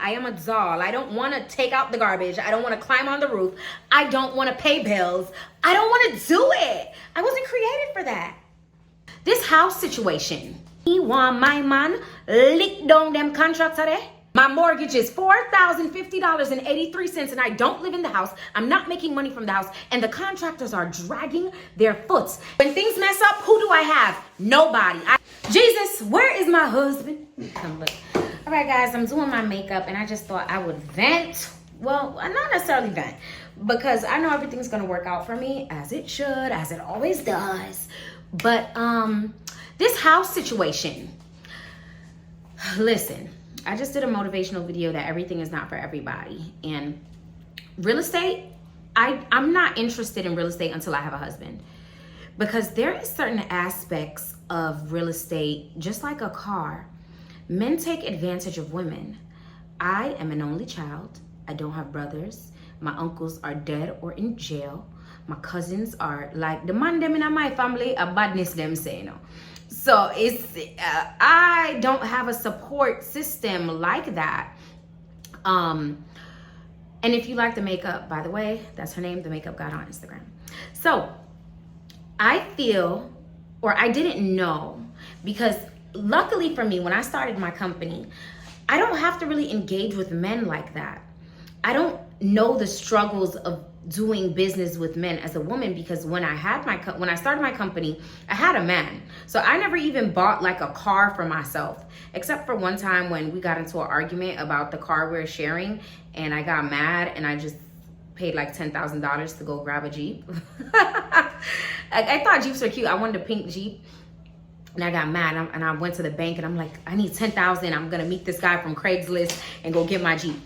I am a doll. I don't want to take out the garbage. I don't want to climb on the roof. I don't want to pay bills. I don't want to do it. I wasn't created for that. This house situation. He want my man lick down them contracts there. My mortgage is $4,050.83 and I don't live in the house. I'm not making money from the house and the contractors are dragging their foot. When things mess up, who do I have? Nobody. Jesus, where is my husband? Come look. All right, guys, I'm doing my makeup and I just thought I would vent. Well, not necessarily vent because I know everything's going to work out for me as it should, as it always does. But this house situation, listen, I just did a motivational video that everything is not for everybody. And real estate, I'm not interested in real estate until I have a husband. Because there is certain aspects of real estate, just like a car. Men take advantage of women. I am an only child. I don't have brothers. My uncles are dead or in jail. My cousins are like the man them in my family, a badness them say, you know. So it's I don't have a support system like that. And if you like the makeup, by the way, that's her name, the makeup god on Instagram. So I feel, or I didn't know, because luckily for me, when I started my company, I don't have to really engage with men like that. I don't know the struggles of doing business with men as a woman, because when I started my company, I had a man. So I never even bought like a car for myself, except for one time when we got into an argument about the car we were sharing and I got mad and I just paid like $10,000 to go grab a Jeep. I thought Jeeps were cute. I wanted a pink Jeep. And I got mad and I went to the bank and I'm like, I need $10,000. I'm going to meet this guy from Craigslist and go get my Jeep.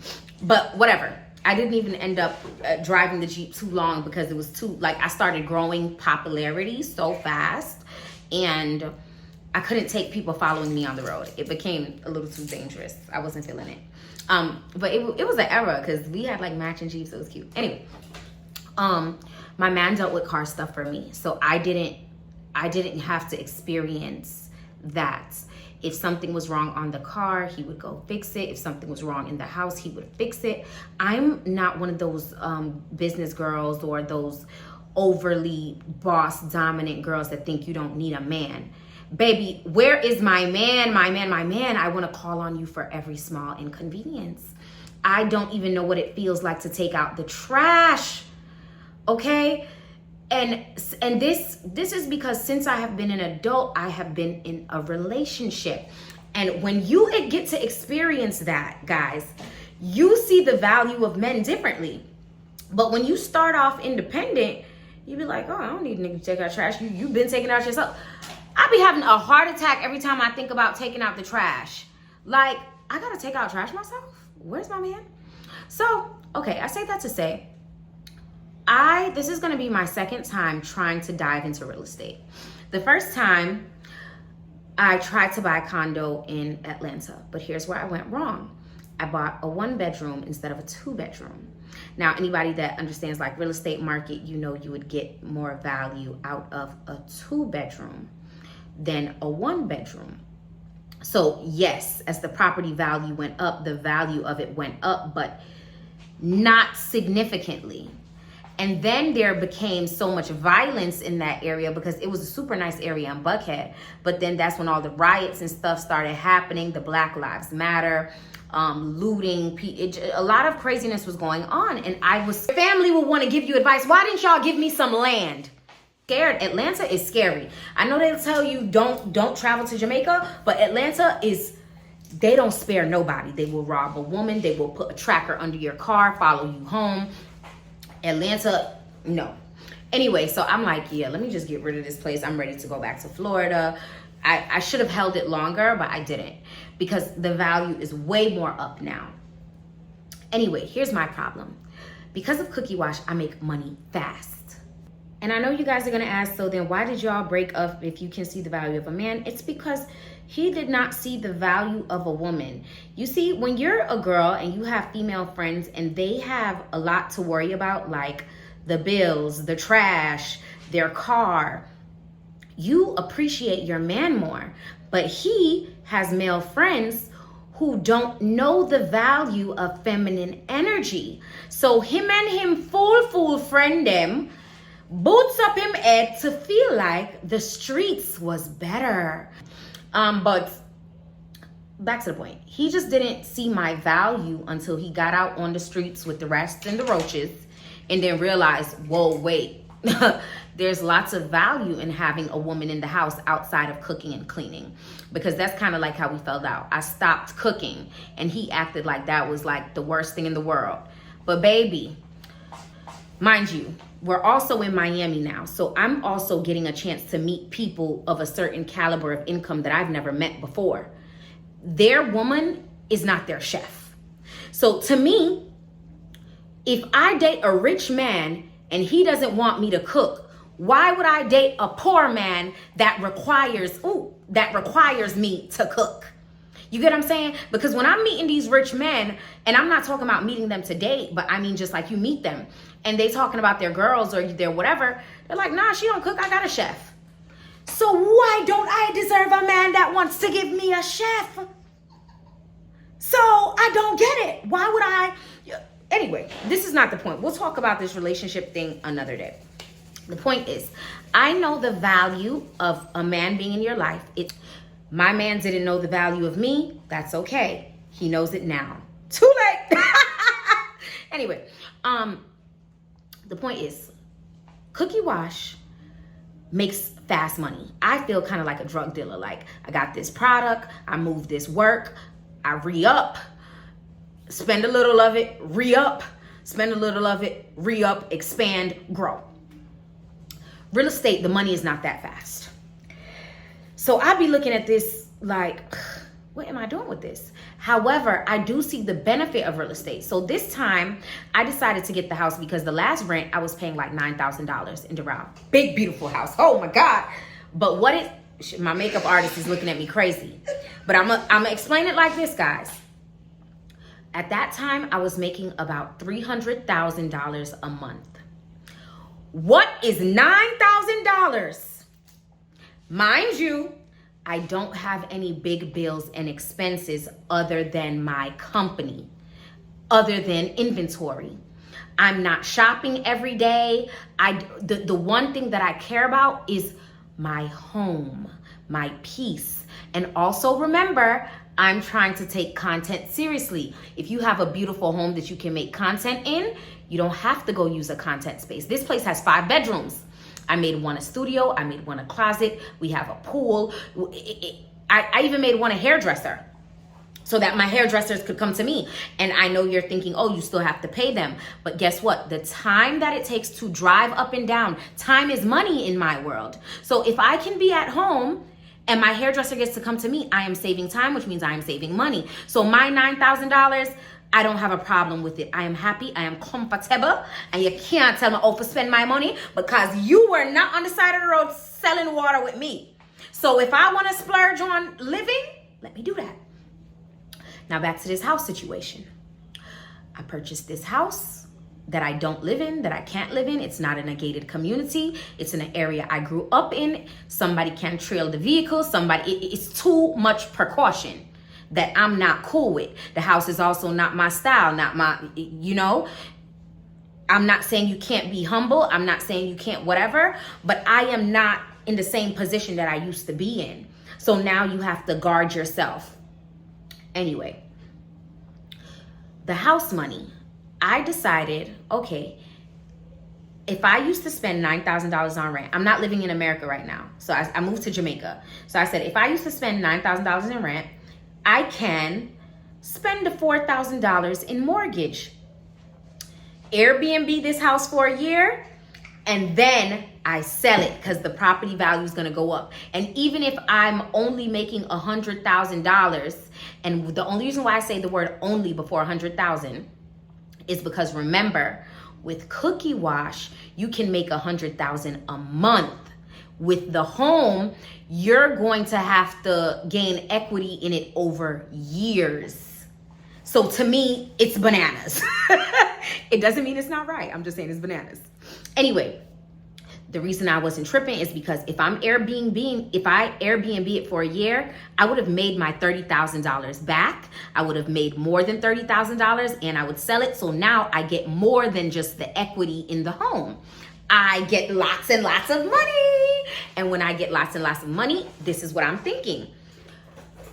But whatever. I didn't even end up driving the Jeep too long because it was too, like, I started growing popularity so fast and I couldn't take people following me on the road. It became a little too dangerous. I wasn't feeling it. But it was an era because we had like matching Jeeps. It was cute. Anyway, my man dealt with car stuff for me. So I didn't have to experience that. If something was wrong on the car, he would go fix it. If something was wrong in the house, he would fix it. I'm not one of those business girls or those overly boss dominant girls that think you don't need a man. Baby, where is my man? My man, my man. I want to call on you for every small inconvenience. I don't even know what it feels like to take out the trash. Okay? And this is because since I have been an adult, I have been in a relationship. And when you get to experience that, guys, you see the value of men differently. But when you start off independent, you be like, oh, I don't need a nigga to take out trash. You've been taking out yourself. I be having a heart attack every time I think about taking out the trash. Like, I gotta take out trash myself? Where's my man? So, okay, I say that to say, this is gonna be my second time trying to dive into real estate. The first time, I tried to buy a condo in Atlanta, but here's where I went wrong. I bought a 1-bedroom instead of a 2-bedroom. Now, anybody that understands like real estate market, you know you would get more value out of a 2-bedroom than a 1-bedroom. So yes, as the property value went up, the value of it went up, but not significantly. And then there became so much violence in that area because it was a super nice area in Buckhead. But then that's when all the riots and stuff started happening, the Black Lives Matter, looting, a lot of craziness was going on. And family will want to give you advice. Why didn't y'all give me some land? Scared. Atlanta is scary. I know they'll tell you don't travel to Jamaica, but Atlanta they don't spare nobody. They will rob a woman. They will put a tracker under your car, follow you home. Atlanta, no. Anyway, so I'm like, yeah, let me just get rid of this place. I'm ready to go back to Florida. I should have held it longer, but I didn't because the value is way more up now. Anyway, here's my problem. Because of Cookie Wash, I make money fast. And I know you guys are gonna ask, so then why did y'all break up if you can see the value of a man? It's because he did not see the value of a woman. You see, when you're a girl and you have female friends and they have a lot to worry about, like the bills, the trash, their car, you appreciate your man more. But he has male friends who don't know the value of feminine energy. So him and him fool friend them boots up him head to feel like the streets was better. But back to the point. He just didn't see my value until he got out on the streets with the rats and the roaches and then realized, whoa, wait, there's lots of value in having a woman in the house outside of cooking and cleaning, because that's kind of like how we fell out. I stopped cooking and he acted like that was like the worst thing in the world. But baby, mind you, we're also in Miami now. So I'm also getting a chance to meet people of a certain caliber of income that I've never met before. Their woman is not their chef. So to me, if I date a rich man and he doesn't want me to cook, why would I date a poor man that requires me to cook? You get what I'm saying? Because when I'm meeting these rich men, and I'm not talking about meeting them to date, but I mean just like you meet them and they talking about their girls or their whatever, they're like, nah, she don't cook, I got a chef. So why don't I deserve a man that wants to give me a chef? So I don't get it. Why would I? Anyway, this is not the point. We'll talk about this relationship thing another day. The point is, I know the value of a man being in your life. My man didn't know the value of me. That's okay. He knows it now. Too late. Anyway, the point is, Cookie Wash makes fast money. I feel kind of like a drug dealer. Like, I got this product, I move this work, I re-up, spend a little of it, re-up, spend a little of it, re-up, expand, grow. Real estate, the money is not that fast. So I'd be looking at this like, what am I doing with this? However, I do see the benefit of real estate. So this time I decided to get the house because the last rent I was paying like $9,000 in Doral. Big, beautiful house. Oh my God. But my makeup artist is looking at me crazy. But I'm gonna explain it like this, guys. At that time, I was making about $300,000 a month. What is $9,000? Mind you, I don't have any big bills and expenses other than my company, other than inventory. I'm not shopping every day. The one thing that I care about is my home, my peace. And also remember, I'm trying to take content seriously. If you have a beautiful home that you can make content in, you don't have to go use a content space. This place has 5 bedrooms. I made one a studio. I made one a closet. We have a pool. I even made one a hairdresser so that my hairdressers could come to me. And I know you're thinking, oh, you still have to pay them. But guess what? The time that it takes to drive up and down, time is money in my world. So if I can be at home and my hairdresser gets to come to me, I am saving time, which means I am saving money. So my $9,000, I don't have a problem with it. I am happy, I am comfortable, and you can't tell me, oh, to spend my money because you were not on the side of the road selling water with me. So if I want to splurge on living, let me do that. Now back to this house situation. I purchased this house that I don't live in, that I can't live in. It's not in a gated community. It's in an area I grew up in. Somebody can trail the vehicle. It's too much precaution that I'm not cool with. The house is also not my style, not my, I'm not saying you can't be humble. I'm not saying you can't whatever, but I am not in the same position that I used to be in. So now you have to guard yourself. Anyway, the house money, I decided, okay, if I used to spend $9,000 on rent, I'm not living in America right now. So I moved to Jamaica. So I said, if I used to spend $9,000 in rent, I can spend the $4,000 in mortgage, Airbnb this house for a year, and then I sell it because the property value is going to go up. And even if I'm only making $100,000, and the only reason why I say the word only before $100,000 is because remember, with Cookie Wash, you can make $100,000 a month. With the home, you're going to have to gain equity in it over years. So to me, it's bananas. It doesn't mean it's not right. I'm just saying it's bananas. Anyway, The reason I wasn't tripping is because if I Airbnb it for a year, I would have made my $30,000 back. I would have made more than $30,000 and I would sell it. So now I get more than just the equity in the home. I get lots and lots of money. And when I get lots and lots of money, this is what I'm thinking.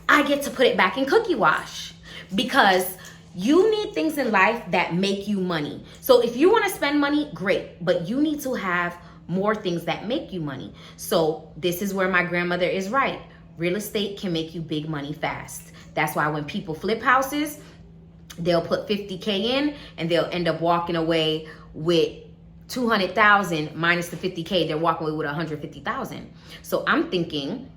I get to put it back in cookie wash, because you need things in life that make you money. So if you want to spend money, great, but you need to have more things that make you money. So this is where my grandmother is right. Real estate can make you big money fast. That's why when people flip houses, they'll put 50K in and they'll end up walking away with 200,000 minus the 50K. They're walking away with 150,000. So I'm thinking,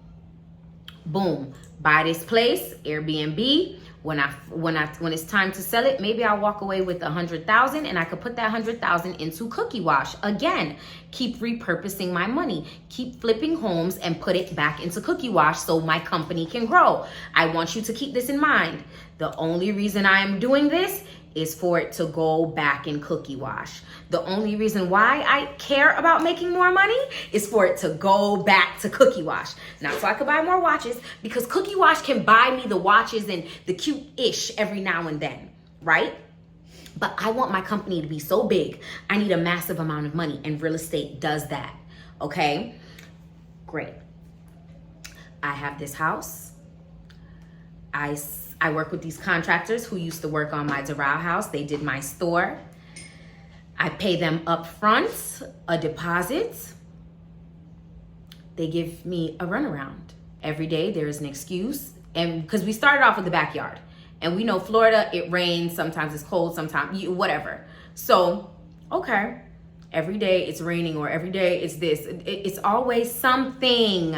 boom, buy this place, Airbnb. When it's time to sell it, maybe I'll walk away with 100,000 and I could put that 100,000 into cookie wash. Again, keep repurposing my money, keep flipping homes and put it back into cookie wash so my company can grow. I want you to keep this in mind. The only reason I am doing this is for it to go back in cookie wash. The only reason why I care about making more money is for it to go back to cookie wash. Not so I could buy more watches, because cookie wash can buy me the watches and the cute-ish every now and then, right? But I want my company to be so big, I need a massive amount of money, and real estate does that, okay? Great. I have this house. I work with these contractors who used to work on my Doral house. They did my store. I pay them up front, a deposit. They give me a runaround. Every day there is an excuse. And because we started off with the backyard. And we know Florida, it rains, sometimes it's cold, sometimes whatever. So, okay, every day it's raining, or every day it's this. It's always something.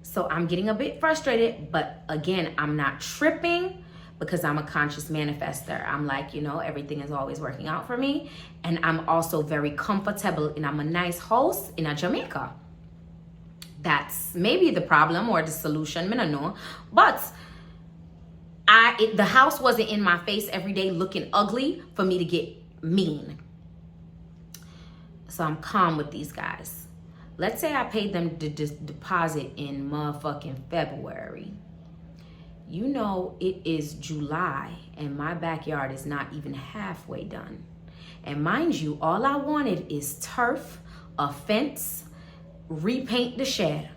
So I'm getting a bit frustrated, but again, I'm not tripping, because I'm a conscious manifester. I'm like, everything is always working out for me. And I'm also very comfortable, and I'm a nice host in a Jamaica. That's maybe the problem or the solution, I don't know. But the house wasn't in my face every day looking ugly for me to get mean. So I'm calm with these guys. Let's say I paid them the deposit in motherfucking February. It is July and my backyard is not even halfway done. And mind you, all I wanted is turf, a fence, repaint the shed,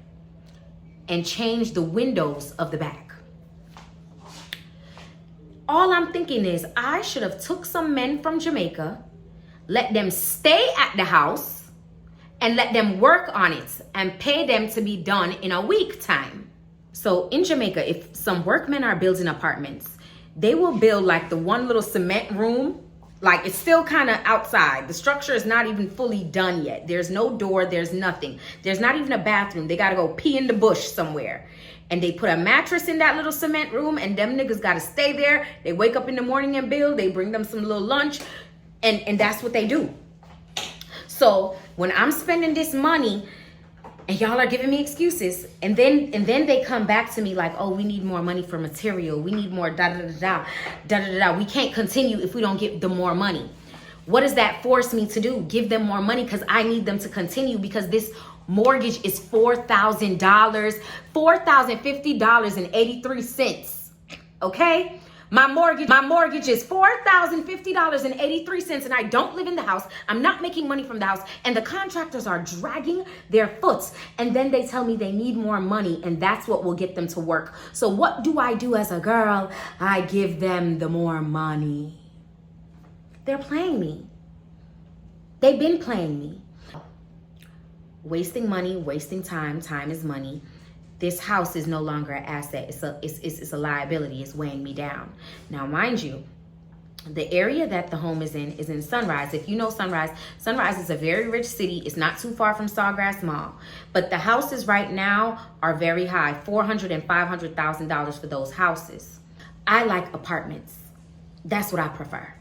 and change the windows of the back. All I'm thinking is I should have took some men from Jamaica, let them stay at the house, and let them work on it and pay them to be done in a week time. So in Jamaica, if some workmen are building apartments, they will build like the one little cement room. Like, it's still kind of outside. The structure is not even fully done yet. There's no door, there's nothing. There's not even a bathroom. They gotta go pee in the bush somewhere. And they put a mattress in that little cement room, and them niggas gotta stay there. They wake up in the morning and build. They bring them some little lunch, and that's what they do. So when I'm spending this money and y'all are giving me excuses, and then they come back to me like, oh, we need more money for material. We need more da-da-da-da. We can't continue if we don't get them more money. What does that force me to do? Give them more money, because I need them to continue, because this mortgage is $4,000, $4,050.83, okay? My mortgage is $4,050.83, and I don't live in the house. I'm not making money from the house, and the contractors are dragging their foot, and then they tell me they need more money, and that's what will get them to work. So what do I do as a girl? I give them the more money. They're playing me. They've been playing me. Wasting money, wasting time. Time is money. This house is no longer an asset. It's a liability. It's weighing me down. Now, mind you, the area that the home is in Sunrise. If you know Sunrise, Sunrise is a very rich city. It's not too far from Sawgrass Mall. But the houses right now are very high, $400,000 and $500,000 for those houses. I like apartments. That's what I prefer.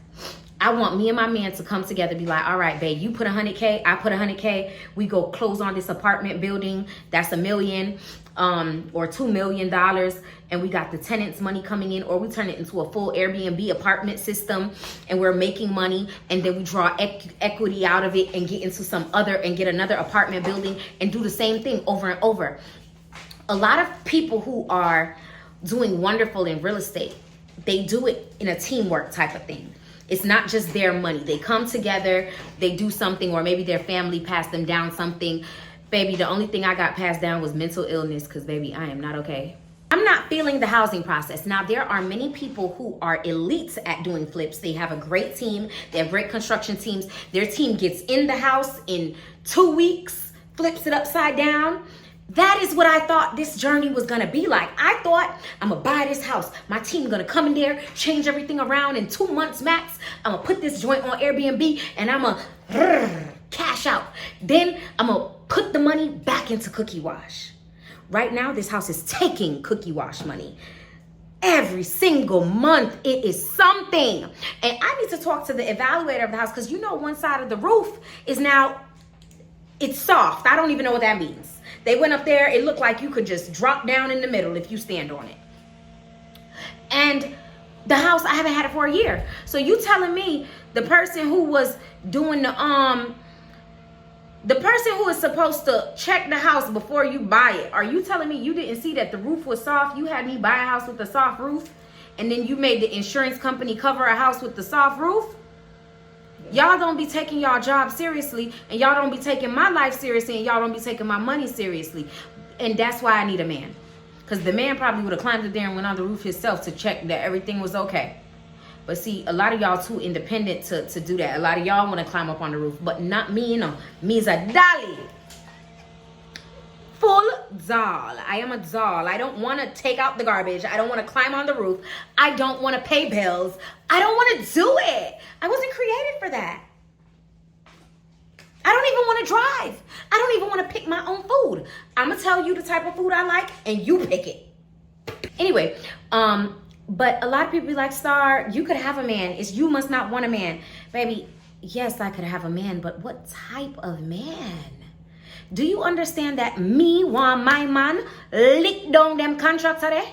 I want me and my man to come together, be like, all right, babe, you put 100K, I put 100K. We go close on this apartment building. That's $1 million or $2 million. And we got the tenants' money coming in, or we turn it into a full Airbnb apartment system and we're making money. And then we draw equity out of it and get into some other and get another apartment building and do the same thing over and over. A lot of people who are doing wonderful in real estate, they do it in a teamwork type of thing. It's not just their money. They come together, they do something, or maybe their family passed them down something. Baby, the only thing I got passed down was mental illness, because baby, I am not okay. I'm not feeling the housing process. Now, there are many people who are elites at doing flips. They have a great team. They have great construction teams. Their team gets in the house in 2 weeks, flips it upside down. That is what I thought this journey was gonna be like. I thought, I'm gonna buy this house. My team gonna come in there, change everything around in 2 months max. I'm gonna put this joint on Airbnb and I'm gonna cash out. Then I'm gonna put the money back into Cookie Wash. Right now, this house is taking Cookie Wash money. Every single month, it is something. And I need to talk to the evaluator of the house, because you know one side of the roof is now, it's soft. I don't even know what that means. They went up there, it looked like you could just drop down in the middle if you stand on it. And the house, I haven't had it for a year. So you telling me the person who was doing the person who is supposed to check the house before you buy it, are you telling me you didn't see that the roof was soft? You had me buy a house with a soft roof, and then you made the insurance company cover a house with the soft roof? Y'all don't be taking y'all job seriously, and y'all don't be taking my life seriously, and y'all don't be taking my money seriously. And that's why I need a man. Because the man probably would have climbed up there and went on the roof himself to check that everything was okay. But see, a lot of y'all too independent to do that. A lot of y'all want to climb up on the roof, but not me, you know. Me's a dolly. Full doll. I am a doll. I don't want to take out the garbage. I don't want to climb on the roof. I don't want to pay bills. I don't want to do it. I wasn't created for that. I don't even want to drive. I don't even want to pick my own food. I'm going to tell you the type of food I like and you pick it. Anyway, but a lot of people be like, Star, you could have a man. It's you must not want a man. Baby, yes, I could have a man, but what type of man? Do you understand that me want my man lick down them contractors there?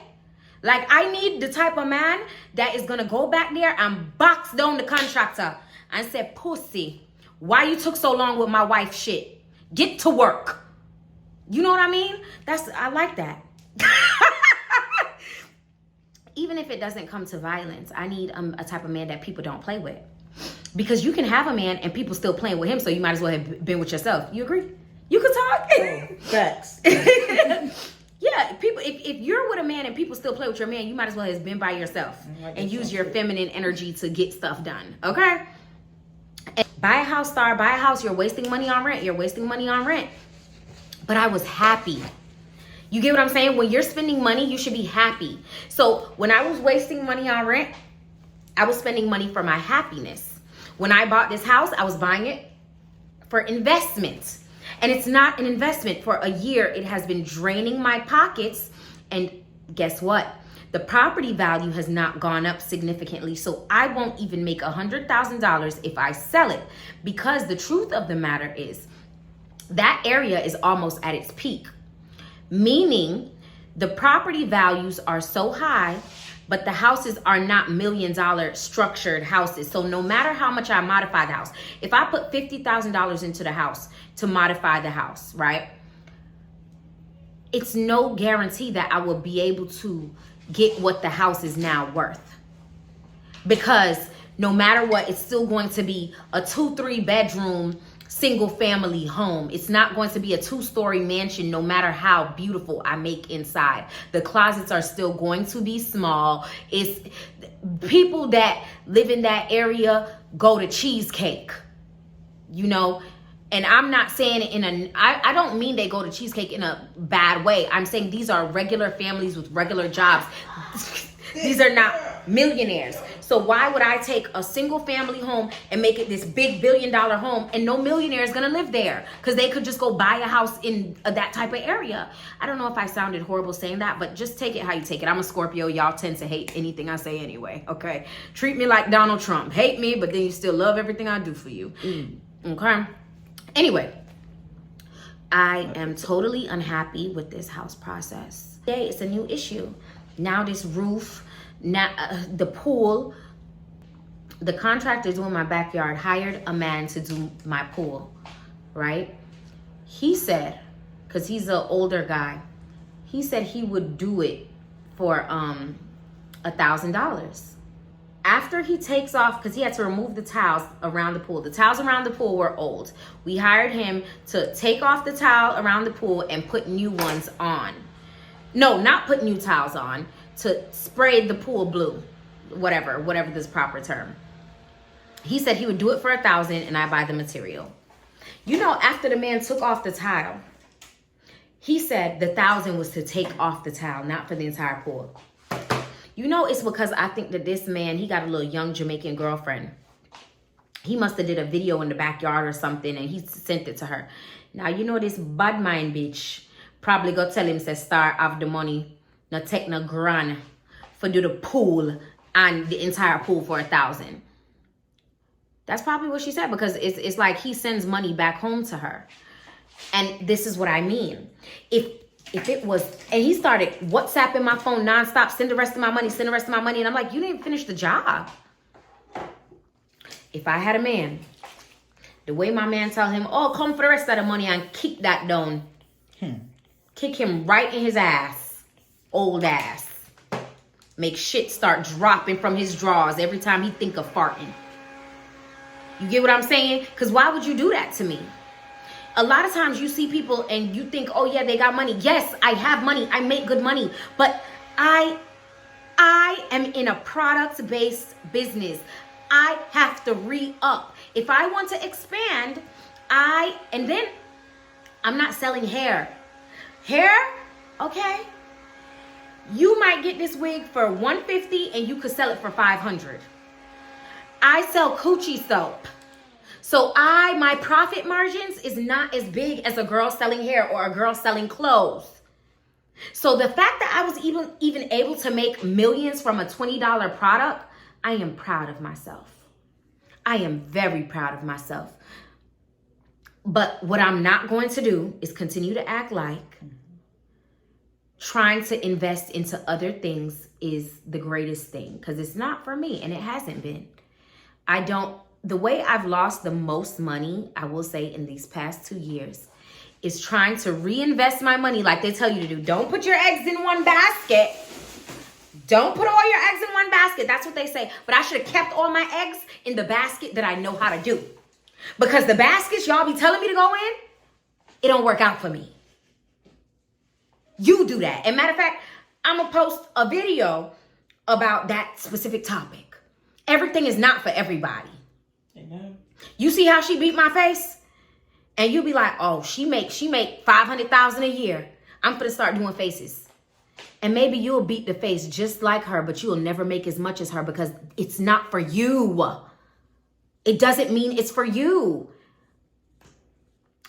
Like, I need the type of man that is going to go back there and box down the contractor and say, pussy, why you took so long with my wife's shit? Get to work. You know what I mean? I like that. Even if it doesn't come to violence, I need a type of man that people don't play with. Because you can have a man and people still playing with him, so you might as well have been with yourself. You agree? You can talk. Oh, facts. Yeah, people. If you're with a man and people still play with your man, you might as well have been by yourself and use your feminine energy to get stuff done. Okay. And buy a house, Star. Buy a house. You're wasting money on rent. You're wasting money on rent. But I was happy. You get what I'm saying? When you're spending money, you should be happy. So when I was wasting money on rent, I was spending money for my happiness. When I bought this house, I was buying it for investment. And it's not an investment. For a year, it has been draining my pockets. And guess what? The property value has not gone up significantly. So I won't even make $100,000 if I sell it. Because the truth of the matter is that area is almost at its peak. Meaning the property values are so high, but the houses are not $1 million structured houses. So no matter how much I modify the house, if I put $50,000 into the house to modify the house, right? It's no guarantee that I will be able to get what the house is now worth. Because no matter what, it's still going to be a 2-3 bedroom single family home. It's not going to be a 2-story mansion, no matter how beautiful I make inside. The closets are still going to be small. It's people that live in that area go to cheesecake, you know. And I'm not saying it I don't mean they go to cheesecake in a bad way. I'm saying these are regular families with regular jobs. These are not millionaires. So why would I take a single family home and make it this big $1 billion home and no millionaire is gonna live there? Because they could just go buy a house in that type of area. I don't know if I sounded horrible saying that, but just take it how you take it. I'm a Scorpio. Y'all tend to hate anything I say anyway, okay? Treat me like Donald Trump. Hate me, but then you still love everything I do for you. Okay? Anyway, I am totally unhappy with this house process. Today, it's a new issue. Now this roof, now the pool, the contractor doing my backyard hired a man to do my pool, right? He said, because he's an older guy, he said he would do it for $1,000. After he takes off, because he had to remove the tiles around the pool. The tiles around the pool were old. We hired him to take off the tile around the pool and put new ones on. No, not put new tiles on, to spray the pool blue, whatever this proper term. He said he would do it for $1,000 and I buy the material. You know, after the man took off the tile, he said the $1,000 was to take off the tile, not for the entire pool. You know, it's because I think that this man, he got a little young Jamaican girlfriend. He must have did a video in the backyard or something and he sent it to her. Now, you know, this bad mind bitch probably go tell him, say, Star, have the money, no take no grand for do the pool and the entire pool for $1,000. That's probably what she said, because it's like he sends money back home to her. And this is what I mean. If it was, and he started WhatsApping my phone nonstop, send the rest of my money, send the rest of my money. And I'm like, you didn't finish the job. If I had a man, the way my man tell him, oh, come for the rest of the money and kick that down. Kick him right in his ass. Old ass. Make shit start dropping from his drawers every time he think of farting. You get what I'm saying? Because why would you do that to me? A lot of times you see people and you think, oh yeah, they got money. Yes, I have money. I make good money. But I am in a product-based business. I have to re-up. If I want to expand, and then I'm not selling hair. Hair, okay. You might get this wig for $150 and you could sell it for $500. I sell coochie soap. So my profit margins is not as big as a girl selling hair or a girl selling clothes. So the fact that I was even able to make millions from a $20 product, I am proud of myself. I am very proud of myself. But what I'm not going to do is continue to act like trying to invest into other things is the greatest thing, because it's not for me and it hasn't been. The way I've lost the most money, I will say, in these past 2 years is trying to reinvest my money like they tell you to do. Don't put your eggs in one basket. Don't put all your eggs in one basket. That's what they say. But I should have kept all my eggs in the basket that I know how to do. Because the baskets y'all be telling me to go in, it don't work out for me. You do that. And matter of fact, I'm going to post a video about that specific topic. Everything is not for everybody. Amen. You see how she beat my face? And you'll be like, oh, she make $500,000 a year. I'm going to start doing faces. And maybe you'll beat the face just like her, but you'll never make as much as her because it's not for you. It doesn't mean it's for you.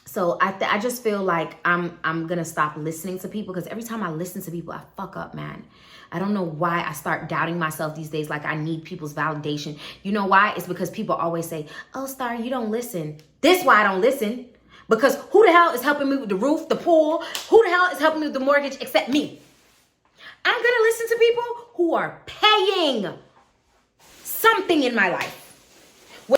So I just feel like I'm going to stop listening to people, because every time I listen to people, I fuck up, man. I don't know why I start doubting myself these days, like I need people's validation. You know why? It's because people always say, oh, Star, you don't listen. This is why I don't listen. Because who the hell is helping me with the roof, the pool? Who the hell is helping me with the mortgage except me? I'm going to listen to people who are paying something in my life.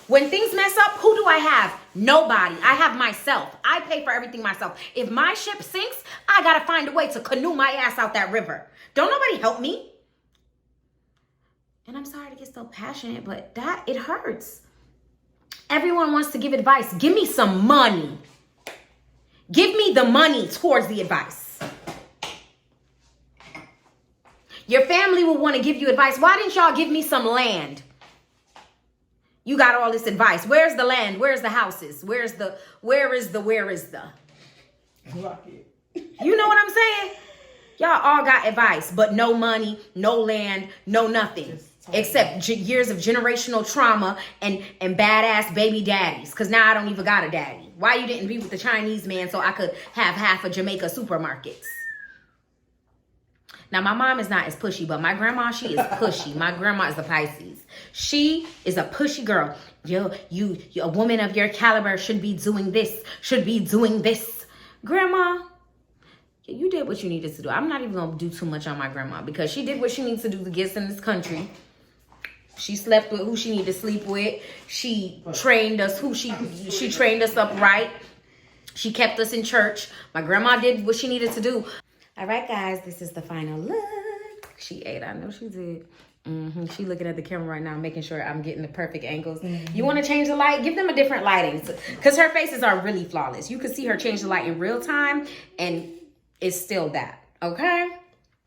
When things mess up, who do I have? Nobody. I have myself. I pay for everything myself. If my ship sinks, I got to find a way to canoe my ass out that river. Don't nobody help me. And I'm sorry to get so passionate, but it hurts. Everyone wants to give advice. Give me some money. Give me the money towards the advice. Your family will want to give you advice. Why didn't y'all give me some land? You got all this advice. Where's the land? Where's the houses? Where is the? You know what I'm saying? Y'all all got advice, but no money, no land, no nothing. Except years of generational trauma and badass baby daddies. Because now I don't even got a daddy. Why you didn't be with the Chinese man so I could have half of Jamaica supermarkets? Now, my mom is not as pushy, but my grandma, she is pushy. My grandma is a Pisces. She is a pushy girl. Yo, a woman of your caliber should be doing this, should be doing this. Grandma, you did what you needed to do. I'm not even going to do too much on my grandma because she did what she needs to do to get us in this country. She slept with who she needed to sleep with. She trained us she trained us up right. She kept us in church. My grandma did what she needed to do. All right, guys, this is the final look. She ate. I know she did. She looking at the camera right now, making sure I'm getting the perfect angles. You want to change the light? Give them a different lighting because her faces are really flawless. You could see her change the light in real time, and it's still that. Okay?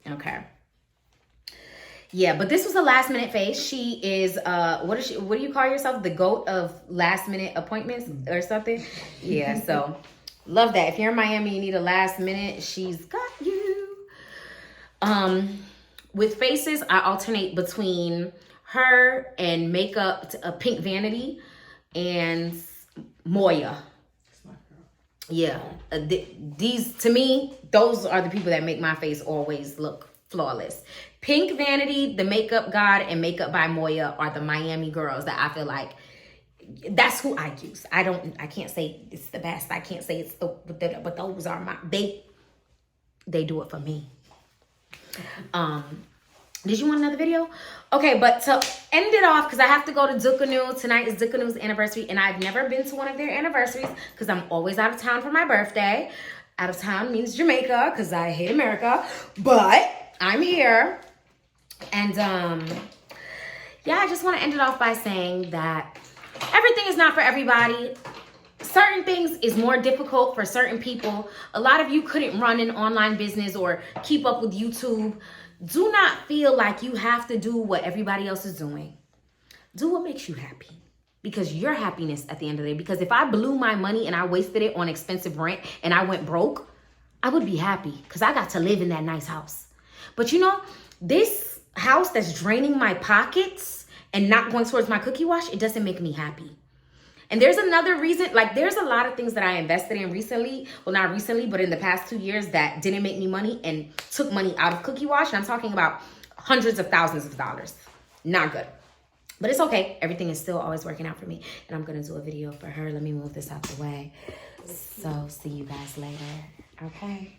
Okay. Yeah, but this was a last minute face. She is what do you call yourself? The GOAT of last minute appointments or something? Yeah, so love that. If you're in Miami, you need a last minute, she's got you. With faces, I alternate between her and makeup, Pink Vanity and Moya. Yeah, these to me, those are the people that make my face always look flawless. Pink Vanity, the makeup god, and Makeup by Moya are the Miami girls that I feel like that's who I use. I can't say it's the best. I can't say it's but those are they do it for me. Did you want another video? Okay, but to end it off, because I have to go to Dukanoo. Tonight is Dukanoo's anniversary, and I've never been to one of their anniversaries because I'm always out of town for my birthday. Out of town means Jamaica because I hate America, but I'm here. And yeah, I just want to end it off by saying that everything is not for everybody. Certain things is more difficult for certain people. A lot of you couldn't run an online business or keep up with YouTube. Do not feel like you have to do what everybody else is doing. Do what makes you happy. Because your happiness at the end of the day. Because if I blew my money and I wasted it on expensive rent and I went broke, I would be happy because I got to live in that nice house. But you know, this house that's draining my pockets and not going towards my cookie wash, it doesn't make me happy. And there's another reason, like there's a lot of things that I invested in recently, well not recently, but in the past 2 years that didn't make me money and took money out of cookie wash. And I'm talking about hundreds of thousands of dollars. Not good. But it's okay. Everything is still always working out for me. And I'm going to do a video for her. Let me move this out the way. So see you guys later. Okay.